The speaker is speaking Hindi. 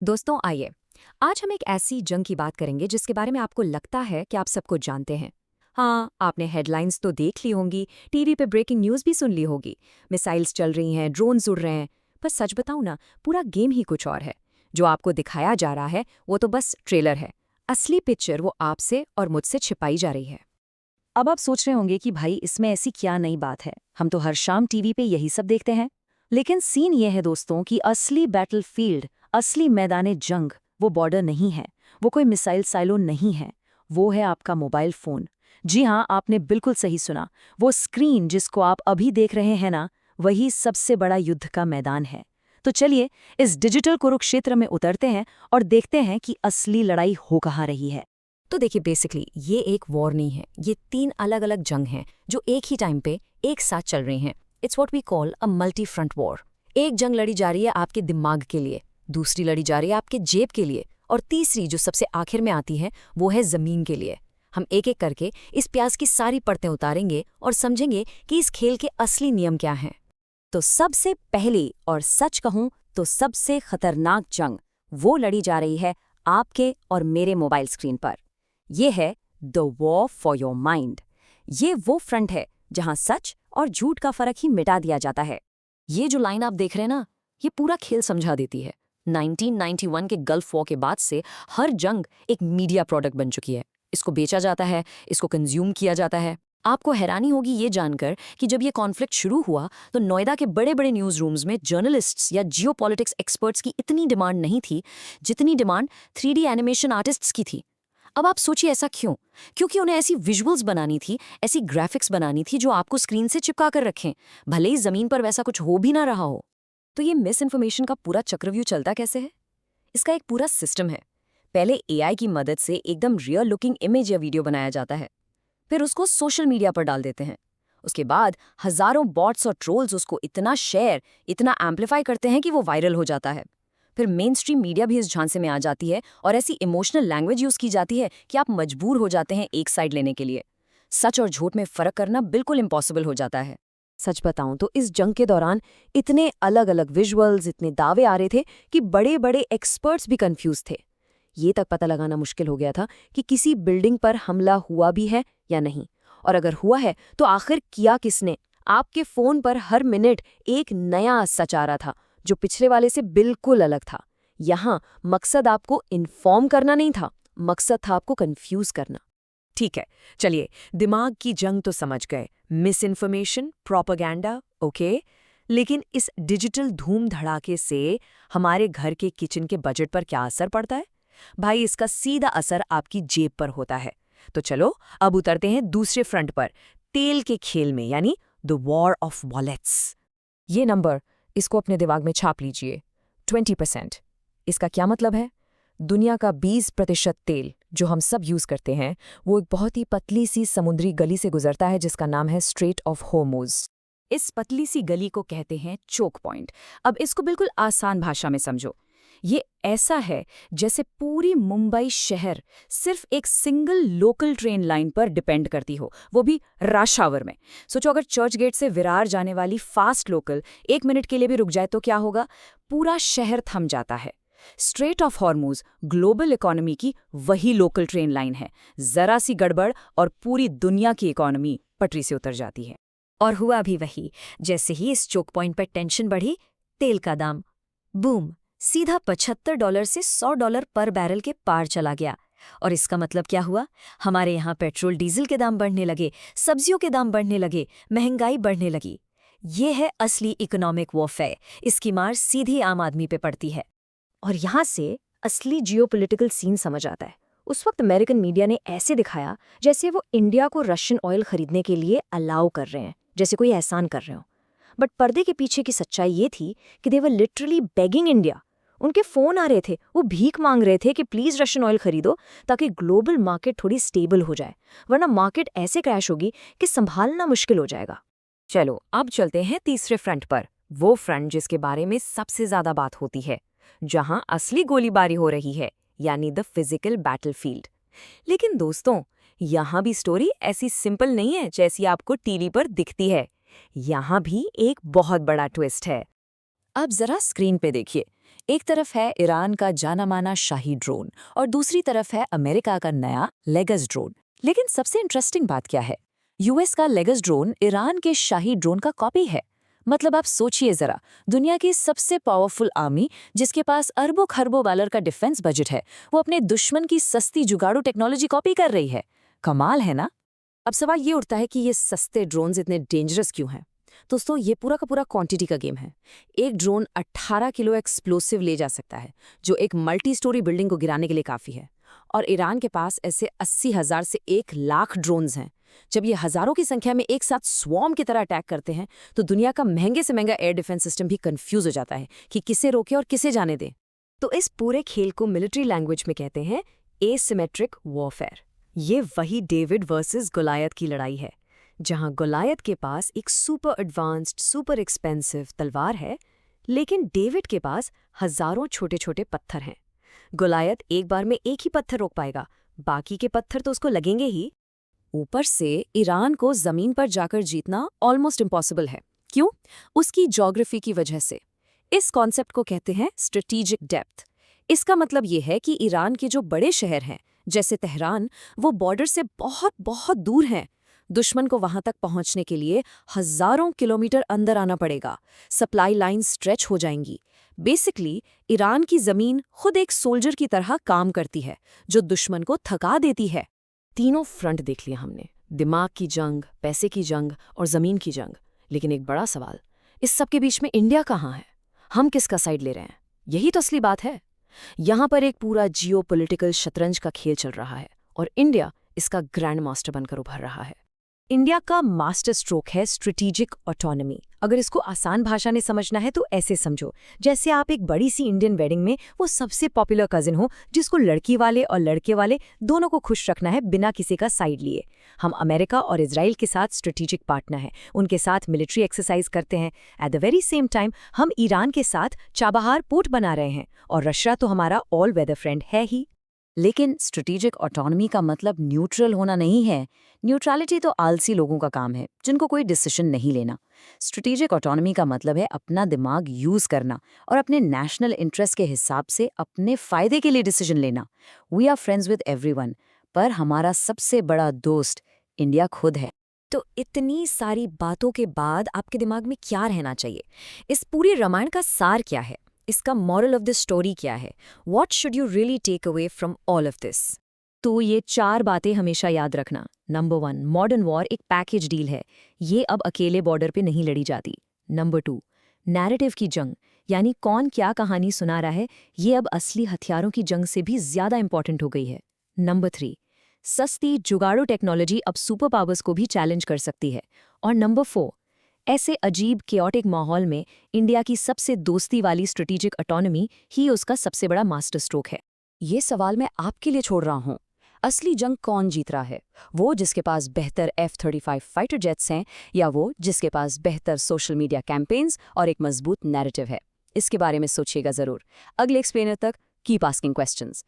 दोस्तों आइए आज हम एक ऐसी जंग की बात करेंगे जिसके बारे में आपको लगता है कि आप सब कुछ जानते हैं। हाँ, आपने हेडलाइंस तो देख ली होंगी, टीवी पे ब्रेकिंग न्यूज़ भी सुन ली होगी, मिसाइल्स चल रही हैं, ड्रोन्स उड़ रहे हैं। पर सच बताऊं ना, पूरा गेम ही कुछ और है। जो आपको दिखाया जा रहा है वो तो बस ट्रेलर है। असली पिक्चर वो आपसे और मुझसे छिपाई जा रही है। अब आप सोच रहे होंगे कि भाई इसमें ऐसी क्या नई बात है, हम तो हर शाम टीवी पे यही सब देखते हैं। लेकिन सीन ये है दोस्तों कि असली बैटलफील्ड, असली मैदाने जंग वो बॉर्डर नहीं है, वो कोई मिसाइल साइलो नहीं है, वो है आपका मोबाइल फोन। जी हाँ, आपने बिल्कुल सही सुना। वो स्क्रीन जिसको आप अभी देख रहे हैं ना, वही सबसे बड़ा युद्ध का मैदान है। तो चलिए इस डिजिटल कुरुक्षेत्र में उतरते हैं और देखते हैं कि असली लड़ाई हो कहाँ रही है। तो देखिए, बेसिकली ये एक वॉर नहीं है, ये 3 अलग अलग जंग हैं जो एक ही टाइम पे एक साथ चल रही हैं। It's what we call a multi front war. एक जंग लड़ी जा रही है आपके दिमाग के लिए, दूसरी लड़ी जा रही है आपके जेब के लिए, और तीसरी जो सबसे आखिर में आती है वो है जमीन के लिए। हम एक एक करके इस प्याज की सारी परतें उतारेंगे और समझेंगे कि इस खेल के असली नियम क्या हैं। तो सबसे पहली और सच कहूं तो सबसे खतरनाक जंग वो लड़ी जा रही है आपके और मेरे मोबाइल स्क्रीन पर। ये है the war for your mind. ये वो फ्रंट है जहां सच और झूठ का फर्क ही मिटा दिया जाता है। ये जो लाइन आप देख रहे हैं ना, ये पूरा खेल समझा देती है। 1991 के गल्फ वॉर के बाद से हर जंग एक मीडिया प्रोडक्ट बन चुकी है। इसको बेचा जाता है, इसको कंज्यूम किया जाता है। आपको हैरानी होगी ये जानकर कि जब ये कॉन्फ्लिक्ट शुरू हुआ तो नोएडा के बड़े बड़े न्यूज़ रूम्स में जर्नलिस्ट्स या जियोपॉलिटिक्स एक्सपर्ट्स की इतनी डिमांड नहीं थी जितनी डिमांड 3D एनिमेशन आर्टिस्ट्स की थी। अब आप सोचिए ऐसा क्यों? क्योंकि उन्हें ऐसी विजुअल्स बनानी थी, ऐसी ग्राफिक्स बनानी थी जो आपको स्क्रीन से चिपका कर रखें, भले ही जमीन पर वैसा कुछ हो भी ना रहा हो। तो ये मिस इन्फॉर्मेशन का पूरा चक्रव्यूह चलता कैसे है? इसका एक पूरा सिस्टम है। पहले एआई की मदद से एकदम रियल लुकिंग इमेज या वीडियो बनाया जाता है, फिर उसको सोशल मीडिया पर डाल देते हैं। उसके बाद हजारों बॉट्स और ट्रोल्स उसको इतना शेयर, इतना एम्पलीफाई करते हैं कि वो वायरल हो जाता है। फिर मेन स्ट्रीम मीडिया भी इस झांसे में आ जाती है और ऐसी इमोशनल लैंग्वेज यूज की जाती है कि आप मजबूर हो जाते हैं एक साइड लेने के लिए। सच और झूठ में फर्क करना बिल्कुल इम्पॉसिबल हो जाता है। सच बताऊं तो इस जंग के दौरान इतने अलग अलग विजुअल्स, इतने दावे आ रहे थे कि बड़े बड़े एक्सपर्ट्स भी कंफ्यूज थे। ये तक पता लगाना मुश्किल हो गया था कि किसी बिल्डिंग पर हमला हुआ भी है या नहीं, और अगर हुआ है तो आखिर किया किसने। आपके फोन पर हर मिनट एक नया सच आ रहा था जो पिछले वाले से बिल्कुल अलग था। यहाँ मकसद आपको इन्फॉर्म करना नहीं था, मकसद था आपको कंफ्यूज करना। ठीक है, चलिए दिमाग की जंग तो समझ गए, मिस इन्फॉर्मेशन, प्रोपेगेंडा, ओके। लेकिन इस डिजिटल धूम धड़ाके से हमारे घर के किचन के बजट पर क्या असर पड़ता है? भाई इसका सीधा असर आपकी जेब पर होता है। तो चलो अब उतरते हैं दूसरे फ्रंट पर, तेल के खेल में, यानी द वॉर ऑफ वॉलेट्स। ये नंबर, इसको अपने दिमाग में छाप लीजिए, 20%। इसका क्या मतलब है? दुनिया का 20% तेल जो हम सब यूज करते हैं वो एक बहुत ही पतली सी समुद्री गली से गुजरता है जिसका नाम है स्ट्रेट ऑफ होर्मुज। इस पतली सी गली को कहते हैं चोक पॉइंट। अब इसको बिल्कुल आसान भाषा में समझो। ये ऐसा है जैसे पूरी मुंबई शहर सिर्फ एक सिंगल लोकल ट्रेन लाइन पर डिपेंड करती हो, वो भी रश आवर में। सोचो अगर चर्च गेट से विरार जाने वाली फास्ट लोकल 1 मिनट के लिए भी रुक जाए तो क्या होगा? पूरा शहर थम जाता है। Straight of Hormuz global economy की वही लोकल ट्रेन लाइन है। जरा सी गड़बड़ और पूरी दुनिया की इकोनॉमी पटरी से उतर जाती है। और हुआ भी वही। जैसे ही इस चोक पॉइंट पर टेंशन बढ़ी, तेल का दाम बूम सीधा $75 से $100 पर बैरल के पार चला गया। और इसका मतलब क्या हुआ? हमारे यहाँ पेट्रोल डीजल के दाम बढ़ने लगे, सब्जियों के दाम बढ़ने लगे, महंगाई बढ़ने लगी। ये है असली इकोनॉमिक वॉरफेयर। इसकी मार सीधी आम आदमी पे पड़ती है। और यहाँ से असली जियोपॉलिटिकल सीन समझ आता है। उस वक्त अमेरिकन मीडिया ने ऐसे दिखाया जैसे वो इंडिया को रशियन ऑयल खरीदने के लिए अलाउ कर रहे हैं, जैसे कोई एहसान कर रहे हो। बट पर्दे के पीछे की सच्चाई ये थी कि दे वर लिटरली बेगिंग इंडिया। उनके फोन आ रहे थे, वो भीख मांग रहे थे कि प्लीज रशियन ऑयल खरीदो ताकि ग्लोबल मार्केट थोड़ी स्टेबल हो जाए, वरना मार्केट ऐसे क्रैश होगी कि संभालना मुश्किल हो जाएगा। चलो अब चलते हैं तीसरे फ्रंट पर, वो फ्रंट जिसके बारे में सबसे ज्यादा बात होती है, जहां असली गोलीबारी हो रही है, यानी द फिजिकल बैटलफील्ड। लेकिन दोस्तों, यहां भी स्टोरी ऐसी सिंपल नहीं है जैसी आपको टीवी पर दिखती है। यहां भी एक बहुत बड़ा ट्विस्ट है। अब जरा स्क्रीन पे देखिए, एक तरफ है ईरान का जाना माना शाही ड्रोन और दूसरी तरफ है अमेरिका का नया लेगस ड्रोन। लेकिन सबसे इंटरेस्टिंग बात क्या है, यूएस का लेगस ड्रोन ईरान के शाही ड्रोन का कॉपी है। मतलब आप सोचिए जरा, दुनिया की सबसे पावरफुल आर्मी जिसके पास अरबों खरबों डॉलर का डिफेंस बजट है, वो अपने दुश्मन की सस्ती जुगाड़ू टेक्नोलॉजी कॉपी कर रही है। कमाल है ना। अब सवाल ये उठता है कि ये सस्ते ड्रोन्स इतने डेंजरस क्यों हैं? दोस्तों, ये पूरा का पूरा क्वांटिटी का गेम है। एक ड्रोन 18 किलो एक्सप्लोसिव ले जा सकता है, जो एक मल्टी स्टोरी बिल्डिंग को गिराने के लिए काफ़ी है। और ईरान के पास ऐसे 80,000 से 1 लाख ड्रोन्स हैं। जब ये हज़ारों की संख्या में एक साथ स्वॉर्म की तरह अटैक करते हैं, तो दुनिया का महंगे से महंगा एयर डिफेंस सिस्टम भी कंफ्यूज हो जाता है कि किसे रोके और किसे जाने दे। तो इस पूरे खेल को मिलिट्री लैंग्वेज में कहते हैं एसिमेट्रिक वॉरफेयर। ये वही डेविड वर्सेस गोलायत की लड़ाई है, जहां गोलायत के पास एक सुपर एडवांस्ड सुपर एक्सपेंसिव तलवार है, लेकिन डेविड के पास हजारों छोटे छोटे पत्थर हैं। गोलायत एक बार में एक ही पत्थर रोक पाएगा, बाकी के पत्थर तो उसको लगेंगे ही। ऊपर से ईरान को जमीन पर जाकर जीतना ऑलमोस्ट इम्पॉसिबल है। क्यों? उसकी ज्योग्राफी की वजह से। इस कॉन्सेप्ट को कहते हैं स्ट्रेटेजिक डेप्थ। इसका मतलब ये है कि ईरान के जो बड़े शहर हैं, जैसे तेहरान, वो बॉर्डर से बहुत बहुत दूर हैं। दुश्मन को वहां तक पहुंचने के लिए हजारों किलोमीटर अंदर आना पड़ेगा। सप्लाई लाइन स्ट्रेच हो जाएंगी। बेसिकली ईरान की जमीन खुद एक सोल्जर की तरह काम करती है, जो दुश्मन को थका देती है। तीनों फ्रंट देख लिया हमने, दिमाग की जंग, पैसे की जंग और जमीन की जंग। लेकिन एक बड़ा सवाल, इस सब के बीच में इंडिया कहाँ है? हम किसका साइड ले रहे हैं? यही तो असली बात है। यहाँ पर एक पूरा जियोपॉलिटिकल शतरंज का खेल चल रहा है और इंडिया इसका ग्रैंड मास्टर बनकर उभर रहा है। इंडिया का मास्टर स्ट्रोक है स्ट्रेटेजिक ऑटोनॉमी। अगर इसको आसान भाषा में समझना है तो ऐसे समझो, जैसे आप एक बड़ी सी इंडियन वेडिंग में वो सबसे पॉपुलर कजिन हो जिसको लड़की वाले और लड़के वाले दोनों को खुश रखना है बिना किसी का साइड लिए। हम अमेरिका और इजराइल के साथ स्ट्रेटेजिक पार्टनर हैं, उनके साथ मिलिट्री एक्सरसाइज करते हैं। At the very same time हम ईरान के साथ चाबहार पोर्ट बना रहे हैं और रशिया तो हमारा ऑल वेदर फ्रेंड है ही। लेकिन स्ट्रेटेजिक ऑटोनॉमी का मतलब न्यूट्रल होना नहीं है। न्यूट्रलिटी तो आलसी लोगों का काम है, जिनको कोई डिसीजन नहीं लेना। स्ट्रेटेजिक ऑटोनॉमी का मतलब है अपना दिमाग यूज करना और अपने नेशनल इंटरेस्ट के हिसाब से अपने फायदे के लिए डिसीजन लेना। We are friends with everyone, पर हमारा सबसे बड़ा दोस्त इंडिया खुद है। तो इतनी सारी बातों के बाद आपके दिमाग में क्या रहना चाहिए? इस पूरे रामायण का सार क्या है? इसका मॉरल ऑफ द स्टोरी क्या है? What should you really take away from all of this? तो ये 4 बातें हमेशा याद रखना। नंबर 1, मॉडर्न वॉर एक पैकेज डील है। ये अब अकेले बॉर्डर पे नहीं लड़ी जाती। नंबर 2, नैरेटिव की जंग, यानी कौन क्या कहानी सुना रहा है, ये अब असली हथियारों की जंग से भी ज्यादा इंपॉर्टेंट हो गई है। नंबर 3, सस्ती जुगाड़ू टेक्नोलॉजी अब सुपर पावर्स को भी चैलेंज कर सकती है। और नंबर 4, ऐसे अजीब केओटिक माहौल में इंडिया की सबसे दोस्ती वाली स्ट्रेटेजिक ऑटोनॉमी ही उसका सबसे बड़ा मास्टर स्ट्रोक है। ये सवाल मैं आपके लिए छोड़ रहा हूँ। असली जंग कौन जीत रहा है? वो जिसके पास बेहतर F-35 फाइटर जेट्स हैं, या वो जिसके पास बेहतर सोशल मीडिया कैंपेन्स और एक मजबूत नैरेटिव है? इसके बारे में सोचिएगा जरूर। अगले एक्सप्लेनर तक कीप आस्किंग क्वेश्चंस।